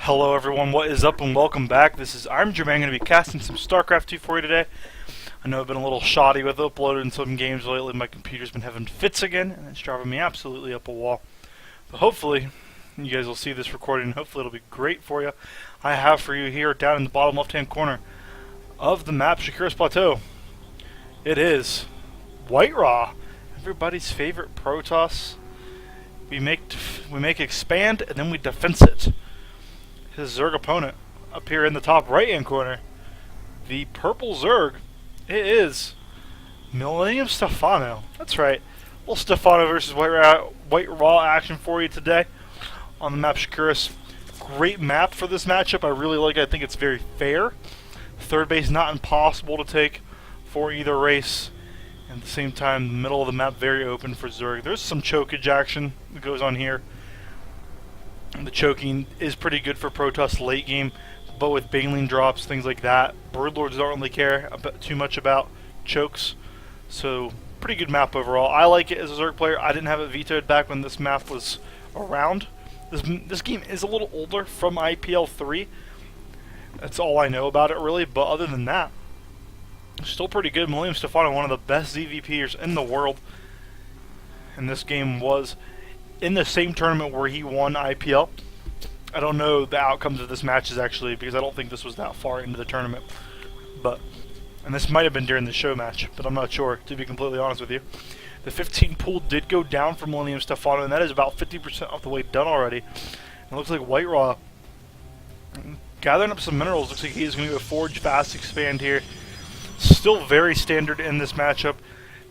Hello everyone, what is up and welcome back. This is I'm Jermaine, going to be casting some Starcraft 2 for you today. I know I've been a little shoddy with uploading some games lately. My computer's been having fits again, and it's driving me absolutely up a wall. But hopefully, you guys will see this recording, and hopefully it'll be great for you. I have for you here, down in the bottom left-hand corner of the map, Shakuras Plateau. It is WhiteRa, everybody's favorite Protoss. We make expand, and then we defense it. His Zerg opponent up here in the top right hand corner, the purple Zerg, it is MillStephano. That's right, little Stephano versus WhiteRa action for you today on the map Shakuras. Great map for this matchup. I really like it. I think it's very fair. Third base not impossible to take for either race. And at the same time, the middle of the map very open for Zerg. There's some chokage action that goes on here. The choking is pretty good for Protoss late game, but with Baneling drops, things like that, Broodlords don't really care too much about chokes. So, pretty good map overall. I like it as a Zerg player. I didn't have it vetoed back when this map was around. This game is a little older, from IPL 3. That's all I know about it, really. But other than that, still pretty good. MillStephano, one of the best ZVPers in the world. And this game was in the same tournament where he won IPL. I don't know the outcomes of this matches actually, because I don't think this was that far into the tournament. And this might have been during the show match, but I'm not sure, to be completely honest with you. The 15 pool did go down for MillStephano, and that is about 50% of the way done already. And it looks like WhiteRa gathering up some minerals. Looks like he's going to go Forge Fast Expand here. Still very standard in this matchup.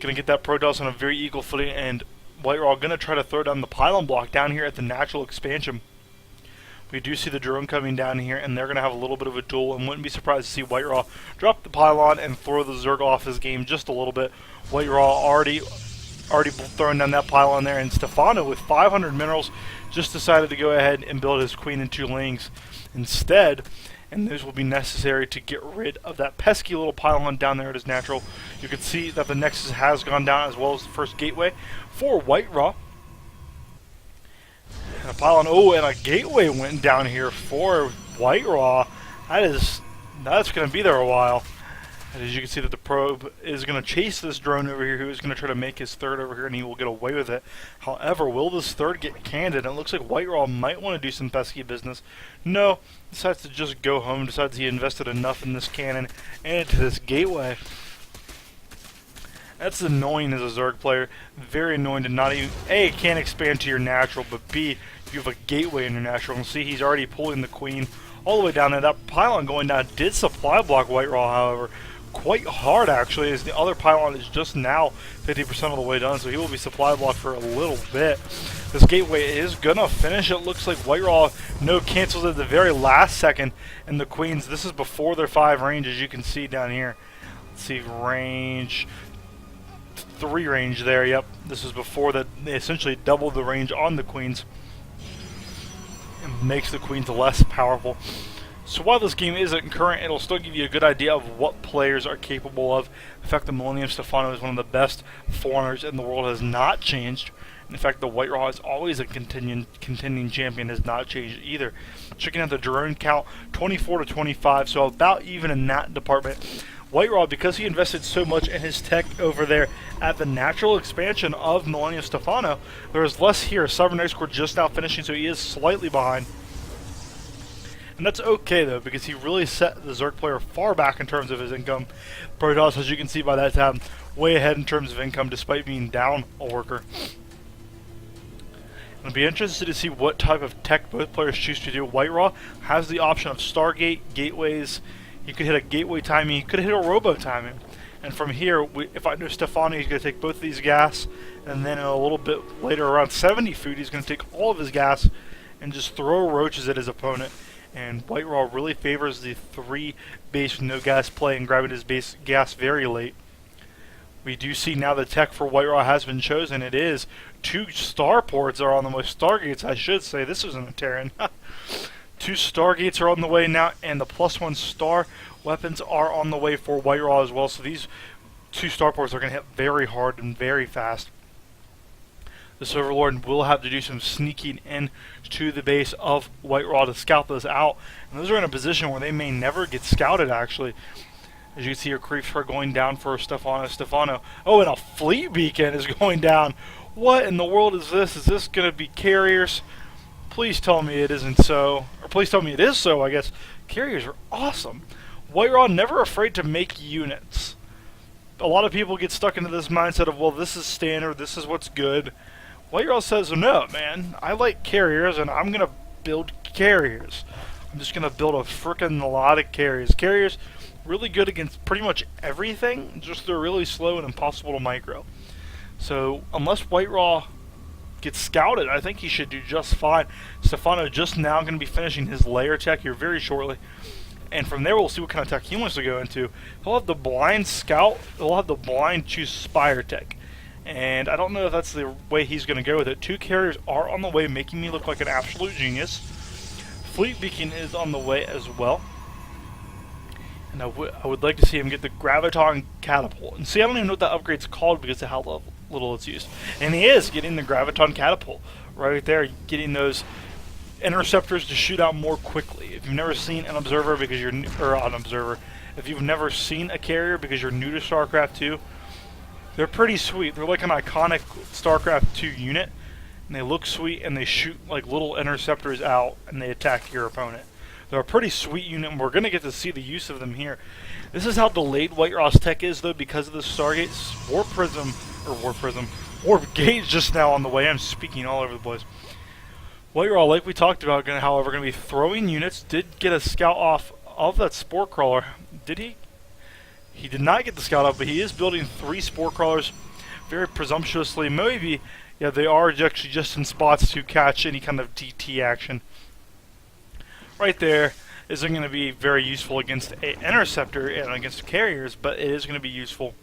Going to get that Protoss on a very equal footing, and WhiteRa going to try to throw down the pylon block down here at the natural expansion. We do see the drone coming down here, and they're going to have a little bit of a duel, and wouldn't be surprised to see WhiteRa drop the pylon and throw the Zerg off his game just a little bit. WhiteRa already throwing down that pylon there, and Stephano with 500 minerals just decided to go ahead and build his queen and 2 lings instead. And those will be necessary to get rid of that pesky little pylon down there at his natural. You can see that the Nexus has gone down, as well as the first gateway for WhiteRa. And a pylon, and a gateway went down here for WhiteRa. That's going to be there a while. And as you can see that the probe is going to chase this drone over here, who is going to try to make his third over here, and he will get away with it. However, will this third get canned? And it looks like WhiteRa might want to do some pesky business. No, decides to just go home, decides he invested enough in this cannon and into this gateway. That's annoying as a Zerg player. Very annoying to not even, A, can't expand to your natural, but B, you have a gateway in your natural. And see, he's already pulling the queen all the way down there. That pylon going down did supply block WhiteRa, however, quite hard actually, as the other pylon is just now 50% of the way done, so he will be supply blocked for a little bit. This gateway is gonna finish. It looks like WhiteRa cancels at the very last second, and the queens, this is before their 5 range, as you can see down here. Let's see, range 3 range there. Yep, this is before that. They essentially doubled the range on the queens. It makes the queens less powerful. So while this game isn't current, it'll still give you a good idea of what players are capable of. The fact that MillStephano is one of the best foreigners in the world has not changed. In fact, the WhiteRa is always a contending champion, has not changed either. Checking out the drone count, 24 to 25, so about even in that department. WhiteRa, because he invested so much in his tech over there at the natural expansion of MillStephano, there is less here. Sovereign Ice Core just now finishing, so he is slightly behind. And that's okay though, because he really set the Zerg player far back in terms of his income. Protoss, as you can see by that tab, way ahead in terms of income despite being down a worker. I'll be interested to see what type of tech both players choose to do. WhiteRa has the option of Stargate, gateways. You could hit a gateway timing, you could hit a robo timing. And from here, if I know Stephano, he's going to take both of these gas, and then a little bit later, around 70 food, he's going to take all of his gas and just throw roaches at his opponent. And WhiteRa really favors the 3 base no gas play and grabbing his base gas very late. We do see now the tech for WhiteRa has been chosen. It is 2 starports are on the way. Stargates, I should say. This isn't a Terran. 2 Stargates are on the way now, and the +1 star weapons are on the way for WhiteRa as well. So these 2 starports are going to hit very hard and very fast. This Overlord will have to do some sneaking in to the base of WhiteRa to scout those out. And those are in a position where they may never get scouted, actually. As you can see, your creeps are going down for MillStephano. Oh, and a fleet beacon is going down. What in the world is this? Is this going to be carriers? Please tell me it isn't so. Or please tell me it is so, I guess. Carriers are awesome. WhiteRa never afraid to make units. A lot of people get stuck into this mindset of, well, this is standard, this is what's good. WhiteRa says, no, man, I like carriers, and I'm going to build carriers. I'm just going to build a frickin' lot of carriers. Carriers, really good against pretty much everything, just they're really slow and impossible to micro. So, unless WhiteRa gets scouted, I think he should do just fine. Stephano just now going to be finishing his layer tech here very shortly. And from there, we'll see what kind of tech he wants to go into. He'll have the blind scout. He'll have the blind choose spire tech. And I don't know if that's the way he's going to go with it. 2 carriers are on the way, making me look like an absolute genius. Fleet beacon is on the way as well. And I would like to see him get the graviton catapult. And see, I don't even know what that upgrade's called because of how little it's used. And he is getting the graviton catapult right there, getting those interceptors to shoot out more quickly. If you've never seen an observer because you're if you've never seen a carrier because you're new to Starcraft 2, they're pretty sweet. They're like an iconic Starcraft 2 unit, and they look sweet, and they shoot like little interceptors out, and they attack your opponent. They're a pretty sweet unit, and we're going to get to see the use of them here. This is how delayed WhiteRa's tech is, though, because of the Stargate Warp Gate just now on the way. I'm speaking all over the place. WhiteRa, like we talked about, however, going to be throwing units. Did get a scout off of that spore crawler. Did he? He did not get the scout off, but he is building 3 spore crawlers very presumptuously. Maybe, yeah, they are actually just in spots to catch any kind of DT action. Right there isn't going to be very useful against an interceptor and against carriers, but it is going to be useful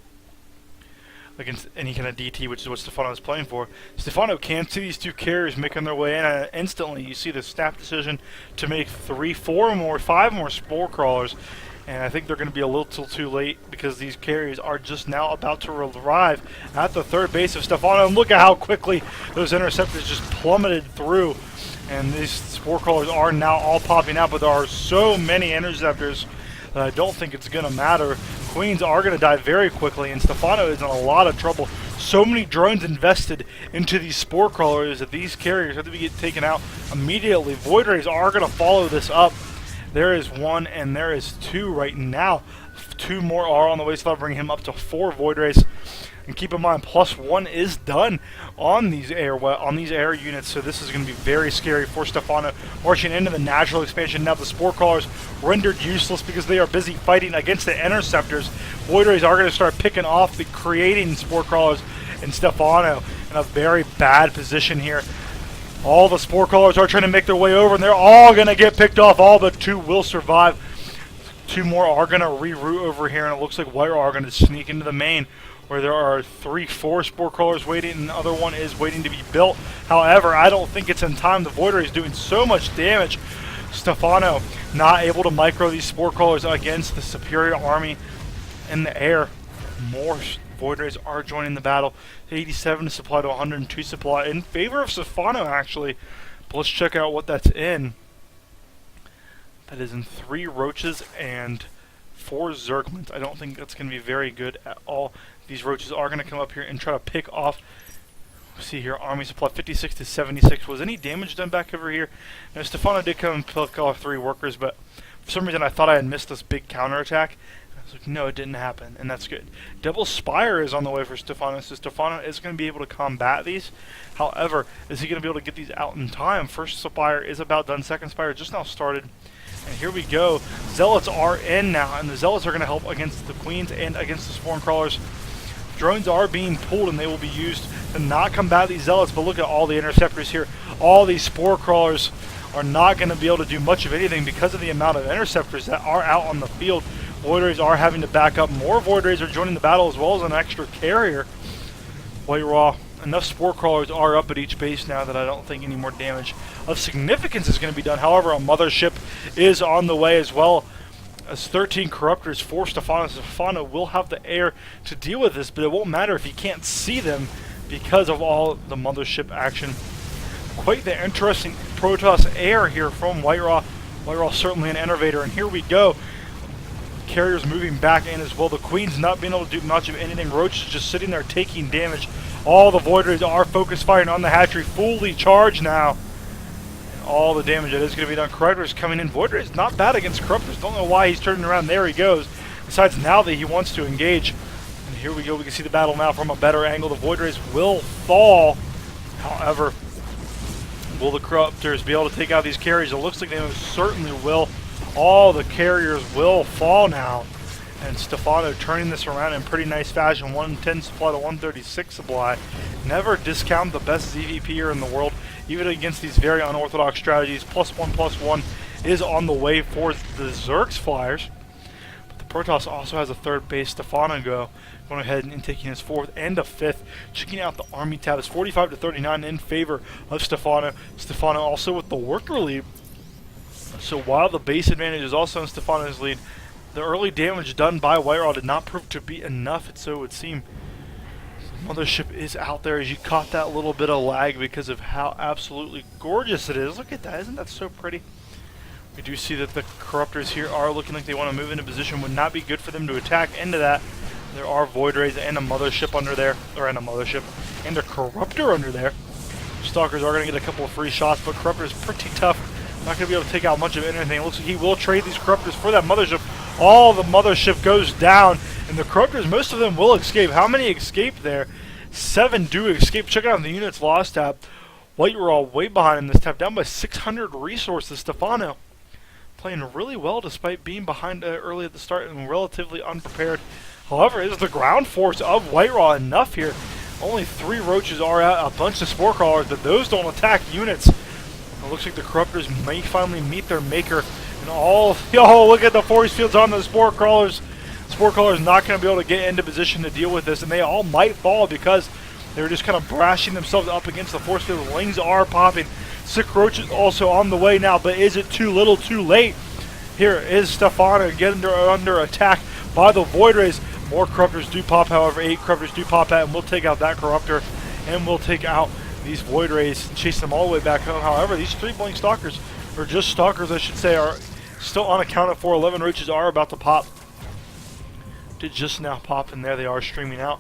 against any kind of DT, which is what Stephano is playing for. Stephano can see these 2 carriers making their way in, and instantly you see the snap decision to make 3, 4 more, 5 more spore crawlers. And I think they're going to be a little too late because these carriers are just now about to arrive at the third base of Stephano. And look at how quickly those interceptors just plummeted through. And these spore crawlers are now all popping out, but there are so many interceptors that I don't think it's going to matter. Queens are going to die very quickly, and Stephano is in a lot of trouble. So many drones invested into these spore crawlers that these carriers have to be taken out immediately. Void Rays are going to follow this up. There is 1 and there is 2 right now. 2 more are on the way, so that'll bring him up to 4 Void Rays. And keep in mind, +1 is done on these air units, so this is going to be very scary for Stephano. Marching into the natural expansion now, the spore crawlers rendered useless because they are busy fighting against the interceptors. Void Rays are going to start picking off the creating spore crawlers, and Stephano in a very bad position here. All the spore crawlers are trying to make their way over, and they're all going to get picked off. All but 2 will survive. 2 more are going to reroute over here, and it looks like WhiteRa are going to sneak into the main, where there are 3, 4 spore crawlers waiting, and the other one is waiting to be built. However, I don't think it's in time. The Void Ray is doing so much damage. Stephano not able to micro these spore crawlers against the superior army in the air. More Void Rays are joining the battle. 87 supply to 102 supply in favor of Stephano, actually. But let's check out what that's in. That is in 3 roaches and 4 zergments. I don't think that's going to be very good at all. These roaches are going to come up here and try to pick off. See here, army supply 56 to 76. Was any damage done back over here? Now, Stephano did come and pick off 3 workers, but for some reason I thought I had missed this big counterattack. I was like, no, it didn't happen, and that's good. Double Spire is on the way for Stephano, so Stephano is going to be able to combat these. However, is he going to be able to get these out in time? First Spire is about done. Second Spire just now started. And here we go. Zealots are in now, and the Zealots are going to help against the Queens and against the Spawn Crawlers. Drones are being pulled, and they will be used to not combat these Zealots, but look at all the interceptors here. All these Spore Crawlers are not going to be able to do much of anything because of the amount of interceptors that are out on the field. Void Rays are having to back up. More Void Rays are joining the battle, as well as an extra carrier. WhiteRa, enough Spore Crawlers are up at each base now that I don't think any more damage of significance is going to be done. However, a Mothership is on the way as well as 13 Corruptors for Stephano. Stephano will have the air to deal with this, but it won't matter if he can't see them because of all the mothership action. Quite the interesting Protoss air here from WhiteRa. WhiteRa certainly an innovator, and here we go. Carriers moving back in as well. The Queen's not being able to do much of anything. Roach is just sitting there taking damage. All the Void Rays are focus firing on the hatchery, fully charged now. And all the damage that is going to be done. Corruptor's coming in. Void Rays not bad against Corruptors. Don't know why he's turning around. There he goes. Besides, now that he wants to engage. And here we go. We can see the battle now from a better angle. The Void Rays will fall. However, will the Corruptors be able to take out these carriers? It looks like they most certainly will. All the carriers will fall now. And Stephano turning this around in pretty nice fashion. 110 supply to 136 supply. Never discount the best ZVPer in the world, even against these very unorthodox strategies. +1/+1 is on the way for the Zerx Flyers. But the Protoss also has a third base. Stephano going ahead and taking his fourth and a fifth. Checking out the Army tab is 45-39 in favor of Stephano. Stephano also with the worker lead. So while the base advantage is also in Stephano's lead, the early damage done by WhiteRa did not prove to be enough, so it would seem. The mothership is out there as you caught that little bit of lag because of how absolutely gorgeous it is. Look at that, isn't that so pretty? We do see that the Corruptors here are looking like they want to move into position. Would not be good for them to attack into that. There are Void Rays and a mothership under there, and a Corruptor under there. Stalkers are going to get a couple of free shots, but Corruptor is pretty tough. Not going to be able to take out much of anything. It looks like he will trade these Corruptors for that mothership. All the mothership goes down, and the Corruptors, most of them will escape. How many escape there? 7 do escape. Check out the units lost tab. WhiteRa way behind in this tab, down by 600 resources. Stephano playing really well despite being behind early at the start and relatively unprepared. However, is the ground force of WhiteRa enough here? Only 3 roaches are out, a bunch of spore crawlers, but those don't attack units. It looks like the Corruptors may finally meet their maker. And all, look at the force fields on the spore crawlers. Spore crawlers not going to be able to get into position to deal with this, and they all might fall because they were just kind of brashing themselves up against the force field. The wings are popping. Sick roaches also on the way now, but is it too little, too late? Here is Stephano getting under attack by the Void Rays. More Corruptors do pop, however, 8 Corruptors do pop out, and we'll take out that Corruptor, and we'll take out these Void Rays and chase them all the way back home. However, these 3 blank Stalkers, or just Stalkers I should say, are still unaccounted for. 11 roaches are about to pop. Did just now pop, and there they are streaming out.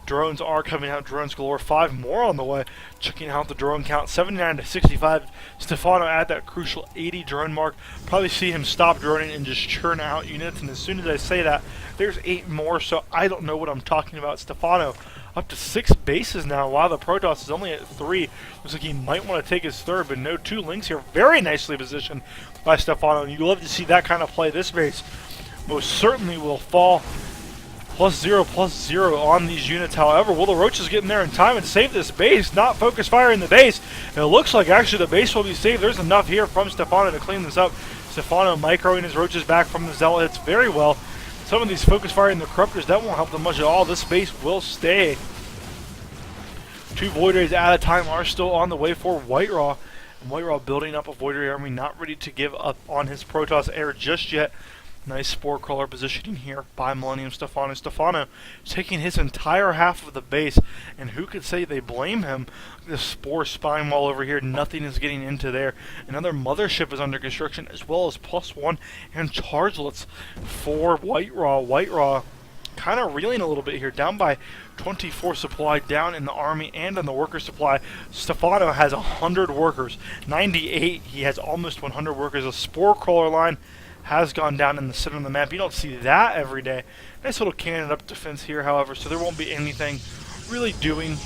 Drones are coming out, drones galore. 5 more on the way. Checking out the drone count, 79-65. Stephano at that crucial 80 drone mark. Probably see him stop droning and just churn out units, and as soon as I say that, there's 8 more, so I don't know what I'm talking about. Stephano up to 6 bases now, while the Protoss is only at 3. Looks like he might want to take his third, but no 2 links here. Very nicely positioned by Stephano, and you love to see that kind of play. This base most certainly will fall. +0/+0 on these units. However, will the roaches get in there in time and save this base? Not focus firing the base. And it looks like actually the base will be saved. There's enough here from Stephano to clean this up. Stephano microing his roaches back from the Zealot hits very well. Some of these focus firing the Corruptors, that won't help them much at all. This base will stay. 2 Void Rays at a time are still on the way for WhiteRa. And WhiteRa building up a Void Ray army, not ready to give up on his Protoss air just yet. Nice spore crawler positioning here by Millennium Stephano. Stephano taking his entire half of the base, and who could say they blame him? The spore spine wall over here, nothing is getting into there. Another mothership is under construction, as well as +1 and chargelets for WhiteRa. WhiteRa kind of reeling a little bit here, down by 24 supply, down in the army and in the worker supply. Stephano has 100 workers, 98. He has almost 100 workers. A spore crawler line has gone down in the center of the map. You don't see that every day. Nice little cannon up defense here, however, so there won't be anything really doing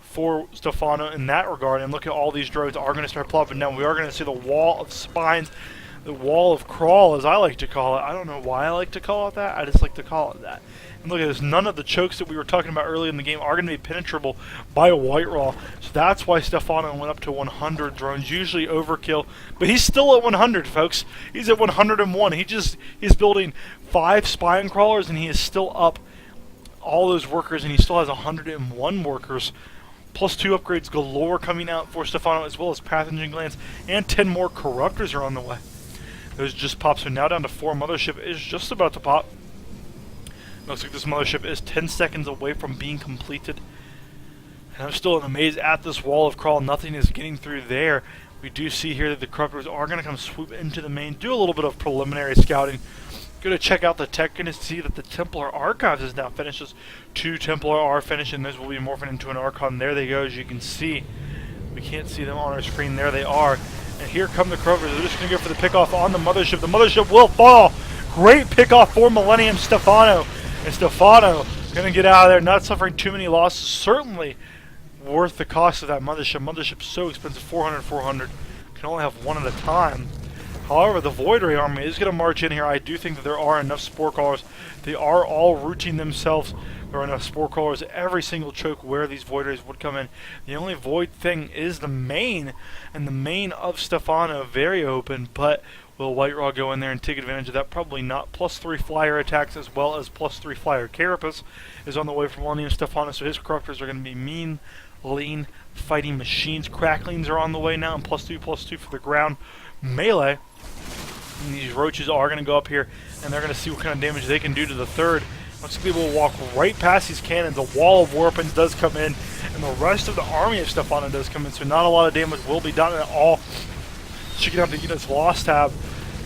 for Stephano in that regard. And look at all these drones are going to start plopping down. We are going to see the wall of spines, the wall of crawl, as I like to call it. I don't know why I like to call it that. I just like to call it that. And look at this. None of the chokes that we were talking about earlier in the game are going to be penetrable by WhiteRa. So that's why Stephano went up to 100 drones. Usually overkill, but he's still at 100, folks. He's at 101. He's building 5 spine crawlers, and he is still up all those workers, and he still has 101 workers. +2 upgrades galore coming out for Stephano, as well as pathogen glands, and 10 more Corruptors are on the way. Those just popped, so now down to 4. Mothership is just about to pop. Looks like this mothership is 10 seconds away from being completed. And I'm still amazed at this wall of crawl. Nothing is getting through there. We do see here that the Corruptors are going to come swoop into the main, do a little bit of preliminary scouting. Going to check out the tech, going to see that the Templar Archives is now finished. Those 2 Templar are finished, and those will be morphing into an Archon. There they go, as you can see. We can't see them on our screen. There they are. And here come the Corruptors. They're just going to go for the pickoff on the Mothership. The Mothership will fall. Great pickoff for MillStephano. And Stephano going to get out of there, not suffering too many losses. Certainly worth the cost of that Mothership. Mothership's so expensive, 400. Can only have one at a time. However, the WhiteRa army is going to march in here. I do think that there are enough Spore Crawlers. They are all routine themselves. There are enough Spore Crawlers every single choke where these Void would come in. The only Void thing is the main, and the main of Stephano, very open, but will WhiteRa go in there and take advantage of that? Probably not. +3 flyer attacks as well as +3 flyer carapace is on the way from MillStephano, so his Corruptors are going to be mean, lean, fighting machines. Cracklings are on the way now, and +2/+2 for the ground melee. And these roaches are going to go up here, and they're going to see what kind of damage they can do to the third. Looks like they will walk right past these cannons. A wall of weapons does come in, and the rest of the army of Stephano does come in, so not a lot of damage will be done at all. Checking out the units lost tab.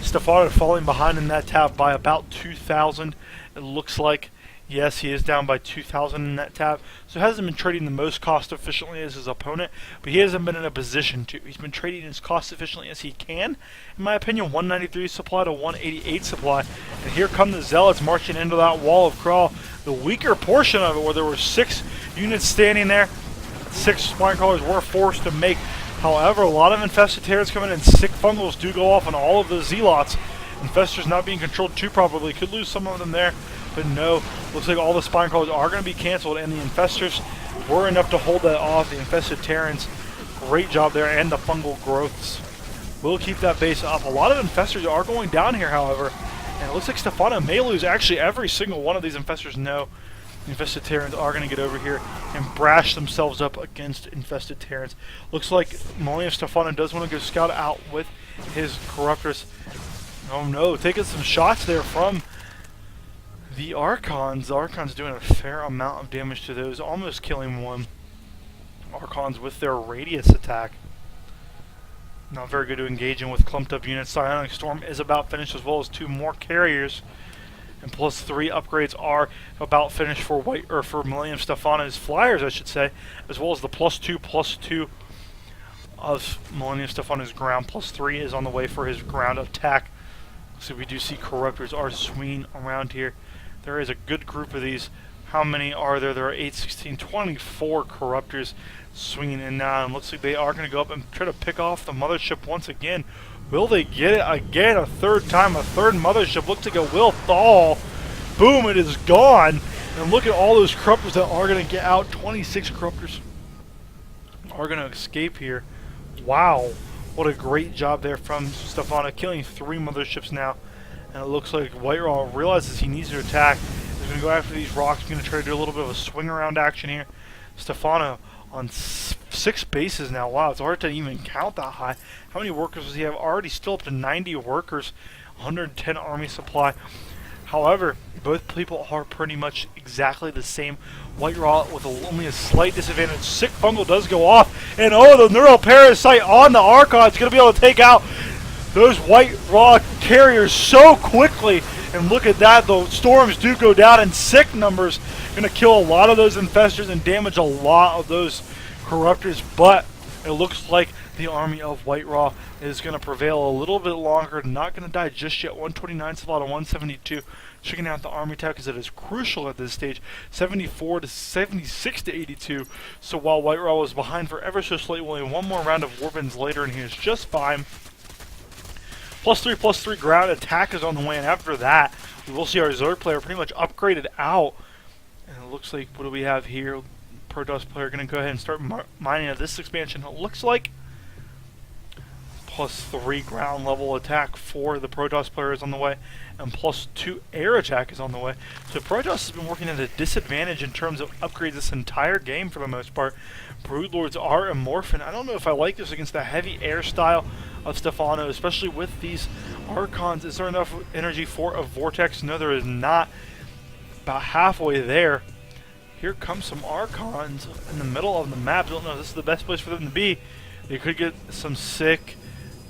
Stephano falling behind in that tab by about 2,000. It looks like, yes, he is down by 2,000 in that tab. So he hasn't been trading the most cost efficiently as his opponent, but he hasn't been in a position to. He's been trading as cost efficiently as he can. In my opinion, 193 supply to 188 supply. And here come the Zealots marching into that wall of crawl. The weaker portion of it, where there were 6 units standing there, 6 spine crawlers were forced to make. However, a lot of infested terrors come in, and sick fungals do go off on all of the Zealots. Infestors not being controlled too properly. Could lose some of them there, but no. Looks like all the spine crawlers are going to be canceled, and the infestors were enough to hold that off. The infested Terrans, great job there, and the fungal growths will keep that base up. A lot of infestors are going down here, however, and it looks like Stephano may lose actually every single one of these infestors. No, the infested Terrans are going to get over here and brash themselves up against infested Terrans. Looks like MillStephano does want to go scout out with his Corruptors. Oh no, taking some shots there from the Archons. The Archons doing a fair amount of damage to those, almost killing one. Archons with their radius attack. Not very good to engage in with clumped up units. Psionic Storm is about finished, as well as 2 more carriers. And +3 upgrades are about finished for for MillStephano's flyers, I should say, as well as the +2/+2 of MillStephano's ground. +3 is on the way for his ground attack. So we do see Corruptors are swinging around here. There is a good group of these. How many are there? There are 8, 16, 24 Corruptors swinging in now. And looks like they are going to go up and try to pick off the Mothership once again. Will they get it again? A third time, a third Mothership. Looks like it will fall. Boom, it is gone. And look at all those Corruptors that are going to get out. 26 Corruptors are going to escape here. Wow. What a great job there from Stephano, killing 3 Motherships now. And it looks like WhiteRa realizes he needs to attack. He's going to go after these rocks. He's going to try to do a little bit of a swing around action here. Stephano on 6 bases now. Wow, it's hard to even count that high. How many workers does he have? Already still up to 90 workers, 110 army supply. However, both people are pretty much exactly the same. WhiteRa with only a slight disadvantage. Sick Fungal does go off, and oh, the Neural Parasite on the Archon is going to be able to take out those WhiteRa carriers so quickly. And look at that, the storms do go down in sick numbers. Going to kill a lot of those infestors and damage a lot of those Corruptors, but it looks like the army of WhiteRa is going to prevail a little bit longer. Not going to die just yet. 129 supply to 172. Checking out the army attack because it is crucial at this stage. 74 to 76 to 82. So while WhiteRa was behind for ever so slightly, only one more round of Warbins later, and he is just fine. +3/+3 ground attack is on the way, and after that, we will see our Zerg player pretty much upgraded out. And it looks like, what do we have here? Protoss player going to go ahead and start mining at this expansion. It looks like +3 ground level attack for the Protoss player is on the way, and +2 air attack is on the way. So Protoss has been working at a disadvantage in terms of upgrades this entire game for the most part. Broodlords are amorphing. I don't know if I like this against the heavy air style of Stephano, especially with these Archons. Is there enough energy for a Vortex? No, there is not. About halfway there. Here comes some Archons in the middle of the map. Don't know if this is the best place for them to be. They could get some sick...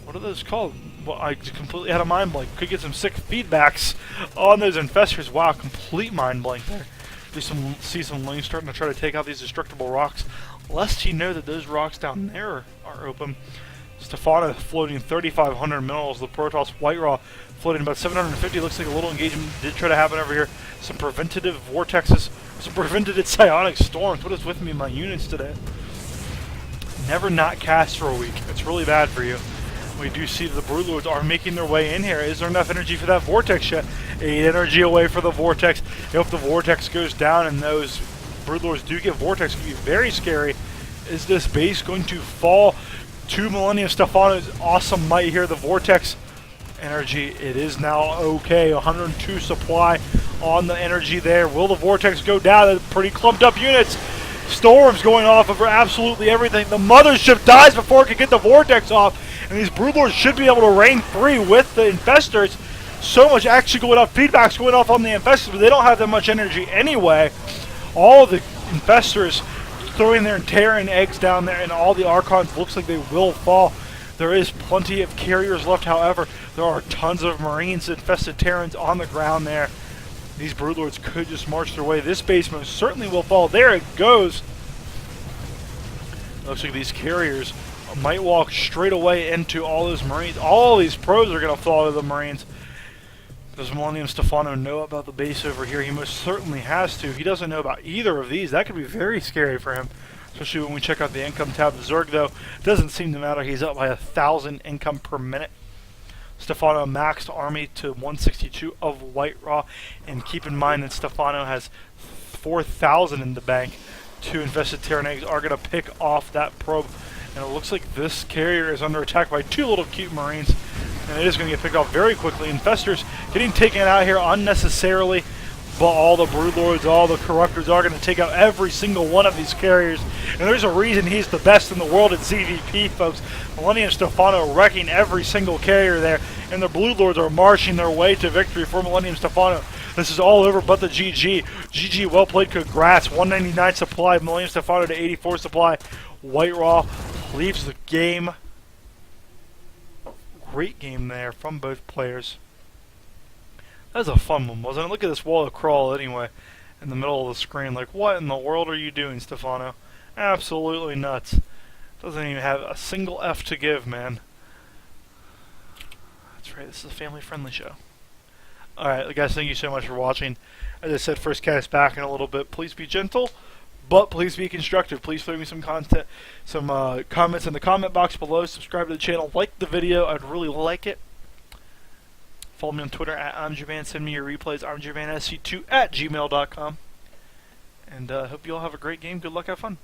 What are those called? Well, I completely had a mind blank. Could get some sick feedbacks on those infestors. Wow, complete mind blank there. See some lanes starting to try to take out these destructible rocks. Lest he know that those rocks down there are open. Stephano floating 3,500 mils. The Protoss WhiteRa floating about 750. Looks like a little engagement did try to happen over here. Some preventative vortexes. Some preventative psionic storms. What is with me in my units today? Never not cast for a week. It's really bad for you. We do see the Broodlords are making their way in here. Is there enough energy for that Vortex yet? 8 energy away for the Vortex. If the Vortex goes down and those Broodlords do get Vortex, it could be very scary. Is this base going to fall to MillStephano's awesome might here? The Vortex energy, it is now okay. 102 supply on the energy there. Will the Vortex go down? That's pretty clumped up units. Storms going off over absolutely everything. The mothership dies before it can get the Vortex off. And these Broodlords should be able to reign free with the infestors. So much action going off, feedback's going off on the infestors, but they don't have that much energy anyway. All of the infestors throwing their tearing eggs down there, and all the Archons looks like they will fall. There is plenty of carriers left, however. There are tons of Marines, infested Terrans on the ground there. These Broodlords could just march their way. This base most certainly will fall. There it goes. Looks like these carriers might walk straight away into all those Marines. All these pros are going to fall to the Marines. Does MillStephano know about the base over here? He most certainly has to. He doesn't know about either of these. That could be very scary for him, especially when we check out the income tab. The Zerg, though, doesn't seem to matter. He's up by 1,000 income per minute. Stephano maxed army to 162 of WhiteRa, and keep in mind that Stephano has 4,000 in the bank. 2 infested Terran eggs are going to pick off that probe. And it looks like this carrier is under attack by 2 little cute Marines. And it is going to get picked off very quickly. Infestors getting taken out here unnecessarily. But all the Broodlords, all the Corruptors are going to take out every single one of these carriers. And there's a reason he's the best in the world at ZVP, folks. MillStephano wrecking every single carrier there. And the Broodlords are marching their way to victory for MillStephano. This is all over but the GG. GG, well played, congrats. 199 supply, MillStephano to 84 supply. WhiteRa leaves the game. Great game there from both players. That was a fun one, wasn't it? Look at this wall of crawl anyway in the middle of the screen. Like, what in the world are you doing, Stephano? Absolutely nuts. Doesn't even have a single F to give, man. That's right, this is a family-friendly show. Alright, guys, thank you so much for watching. As I said, first cast back in a little bit. Please be gentle, but please be constructive. Please throw me some content, some comments in the comment box below. Subscribe to the channel. Like the video. I'd really like it. Follow me on Twitter at I'mJavan. Send me your replays. I'mJavanSC2 at gmail.com. And hope you all have a great game. Good luck. Have fun.